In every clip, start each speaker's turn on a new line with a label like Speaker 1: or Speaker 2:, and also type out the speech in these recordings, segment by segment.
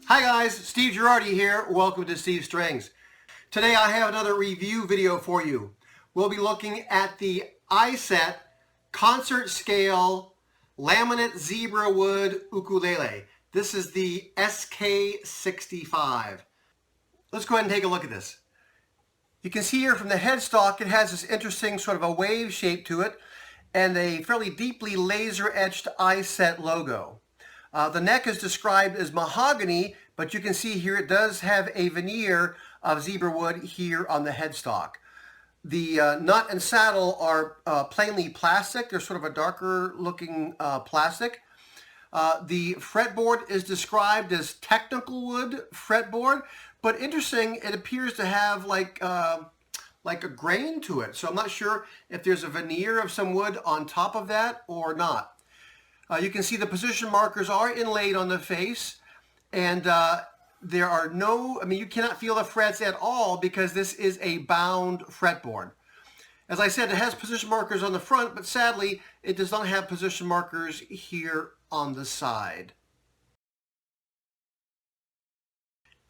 Speaker 1: Hi guys, Steve Girardi here. Welcome to Steve Strings. Today I have another review video for you. We'll be looking at the iSET concert scale laminate zebrawood ukulele. This is the SK-65. Let's go ahead and take a look at this. You can see here from the headstock it has this interesting sort of a wave shape to it and a fairly deeply laser etched iSET logo. The neck is described as mahogany, but you can see here it does have a veneer of zebrawood here on the headstock. The nut and saddle are plainly plastic. They're sort of a darker looking plastic. The fretboard is described as technical wood fretboard, but interesting, it appears to have like a grain to it. So I'm not sure if there's a veneer of some wood on top of that or not. You can see the position markers are inlaid on the face, and there are no, you cannot feel the frets at all because this is a bound fretboard. As I said, it has position markers on the front, but sadly, it does not have position markers here on the side.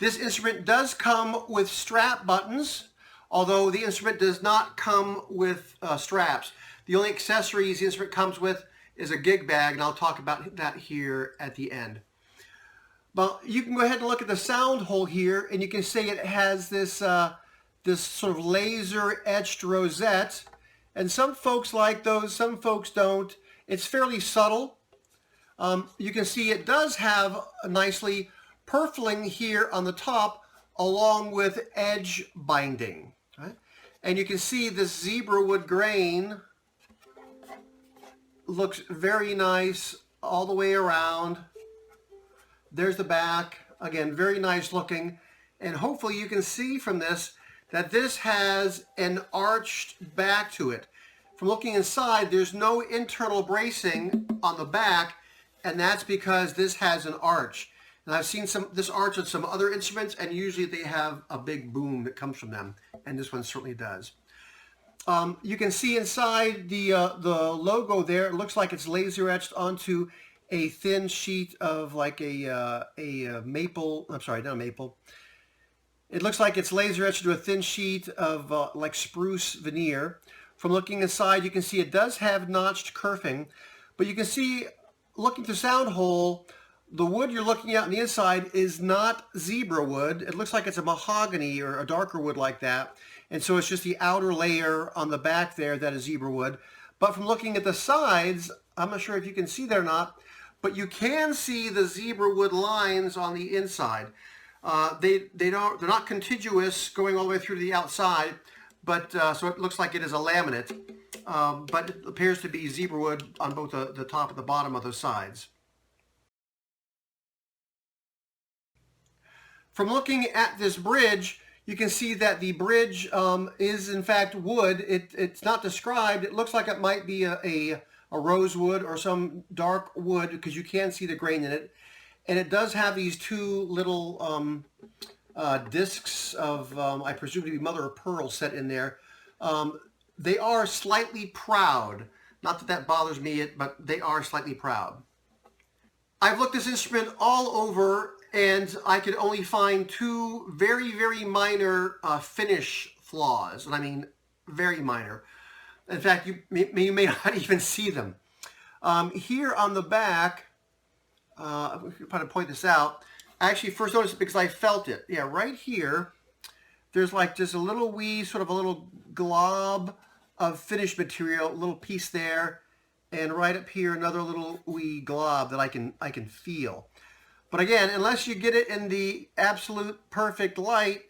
Speaker 1: This instrument does come with strap buttons, although the instrument does not come with straps. The only accessories the instrument comes with is a gig bag, and I'll talk about that here at the end. Well, you can go ahead and look at the sound hole here, and you can see it has this this sort of laser etched rosette, and some folks like those, some folks don't. It's fairly subtle. You can see it does have a nicely purfling here on the top along with edge binding. Right? And you can see this zebrawood grain looks very nice all the way around. There's the back. Again, very nice looking. And hopefully you can see from this that this has an arched back to it. From looking inside, there's no internal bracing on the back, and that's because this has an arch. And I've seen this arch on some other instruments, and usually they have a big boom that comes from them, and this one certainly does. You can see inside the logo there. It looks like it's laser etched onto a thin sheet of like a maple. I'm sorry, not a maple. It looks like it's laser etched to a thin sheet of like spruce veneer. From looking inside, you can see it does have notched kerfing, but you can see, looking through sound hole, the wood you're looking at on the inside is not zebrawood. It looks like it's a mahogany or a darker wood like that. And so it's just the outer layer on the back there that is zebrawood. But from looking at the sides, I'm not sure if you can see that or not, but you can see the zebrawood lines on the inside. They're not contiguous going all the way through to the outside, but so it looks like it is a laminate, but it appears to be zebrawood on both the top and the bottom of the sides. From looking at this bridge, you can see that the bridge is in fact wood. It's not described. It looks like it might be a rosewood or some dark wood because you can see the grain in it. And it does have these two little discs of, I presume to be mother of pearl set in there. They are slightly proud. Not that that bothers me, but they are slightly proud. I've looked this instrument all over, and I could only find two very, very minor finish flaws. And I mean very minor. In fact, you may not even see them. Here on the back, I'm going to point this out. I actually first noticed it because I felt it. Yeah, right here, there's like just a little wee, sort of a little glob of finish material, a little piece there. And right up here, another little wee glob that I can feel. But again, unless you get it in the absolute perfect light,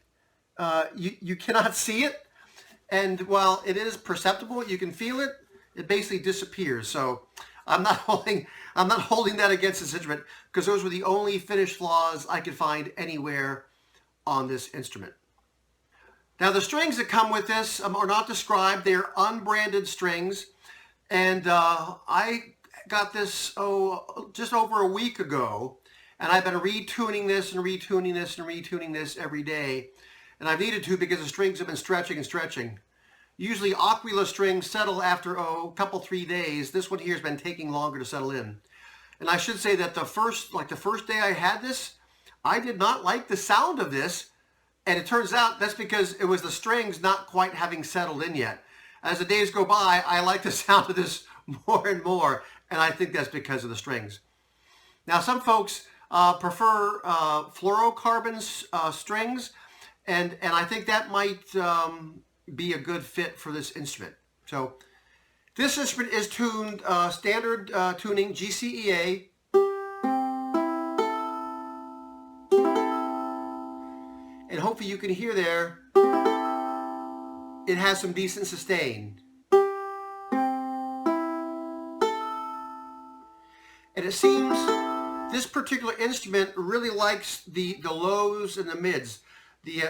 Speaker 1: you cannot see it. And while it is perceptible, you can feel it, it basically disappears. So I'm not holding that against this instrument because those were the only finish flaws I could find anywhere on this instrument. Now the strings that come with this are not described. They're unbranded strings. And I got this, just over a week ago, and I've been retuning this and retuning this and retuning this every day. And I've needed to because the strings have been stretching and stretching. Usually Aquila strings settle after a couple, 3 days. This one here has been taking longer to settle in. And I should say that the first day I had this, I did not like the sound of this, and it turns out that's because it was the strings not quite having settled in yet. As the days go by, I like the sound of this more and more, and I think that's because of the strings. Now, some folks prefer fluorocarbon strings, and I think that might be a good fit for this instrument. So this instrument is tuned standard tuning GCEA. And hopefully you can hear there, it has some decent sustain. And it seems this particular instrument really likes the lows and the mids, the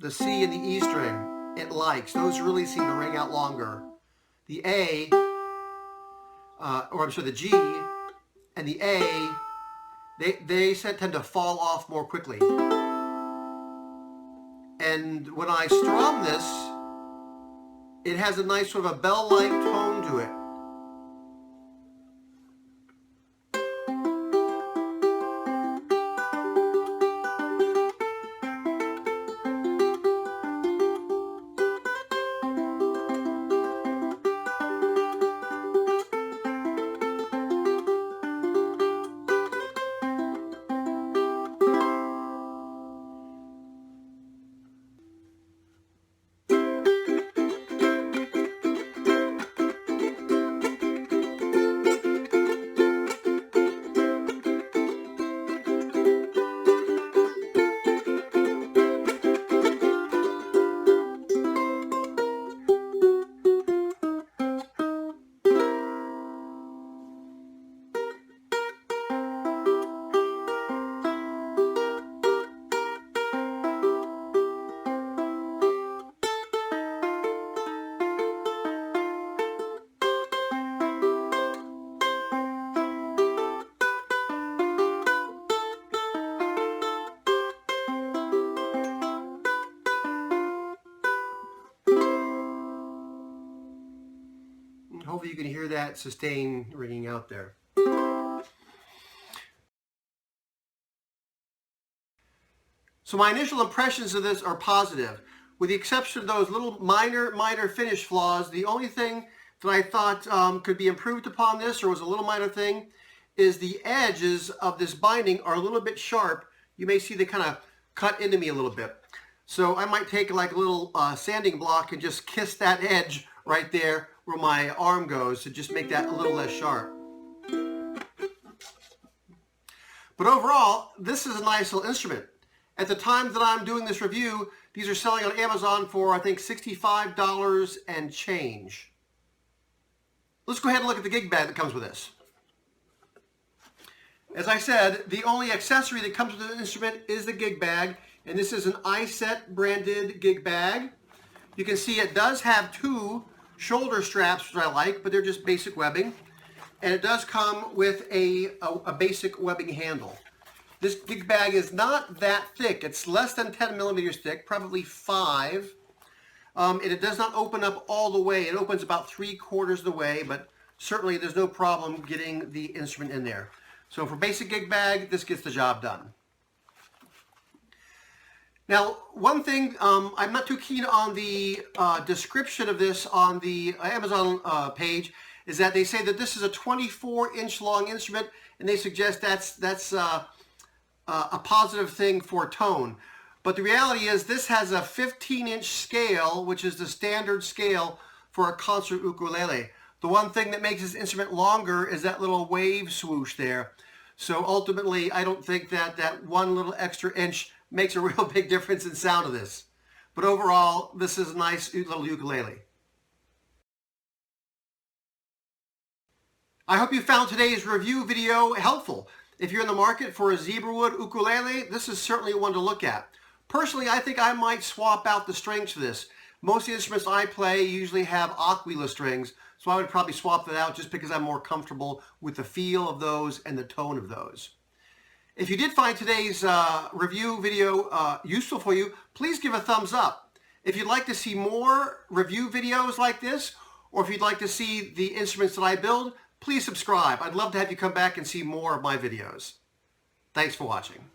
Speaker 1: C and the E string. It likes those really seem to ring out longer. The A, the G and the A, they tend to fall off more quickly. And when I strum this, it has a nice sort of a bell-like tone to it. Hopefully you can hear that sustain ringing out there. So my initial impressions of this are positive. With the exception of those little minor finish flaws, the only thing that I thought could be improved upon this, or was a little minor thing, is the edges of this binding are a little bit sharp. You may see they kind of cut into me a little bit. So I might take like a little sanding block and just kiss that edge right there where my arm goes to just make that a little less sharp. But overall, this is a nice little instrument. At the time that I'm doing this review, these are selling on Amazon for, I think, $65 and change. Let's go ahead and look at the gig bag that comes with this. As I said, the only accessory that comes with the instrument is the gig bag, and this is an iSET branded gig bag. You can see it does have two shoulder straps, which I like, but they're just basic webbing. And it does come with a basic webbing handle. This gig bag is not that thick. It's less than 10 millimeters thick, probably 5. And it does not open up all the way. It opens about 3/4 of the way, but certainly there's no problem getting the instrument in there. So for basic gig bag, this gets the job done. Now, one thing, I'm not too keen on the description of this on the Amazon page, is that they say that this is a 24-inch long instrument, and they suggest that's a positive thing for tone. But the reality is this has a 15-inch scale, which is the standard scale for a concert ukulele. The one thing that makes this instrument longer is that little wave swoosh there. So ultimately, I don't think that that one little extra inch makes a real big difference in sound of this. But overall, this is a nice little ukulele. I hope you found today's review video helpful. If you're in the market for a zebrawood ukulele, this is certainly one to look at. Personally, I think I might swap out the strings for this. Most of the instruments I play usually have aquila strings, so I would probably swap that out just because I'm more comfortable with the feel of those and the tone of those. If you did find today's review video useful for you, please give a thumbs up. If you'd like to see more review videos like this, or if you'd like to see the instruments that I build, please subscribe. I'd love to have you come back and see more of my videos. Thanks for watching.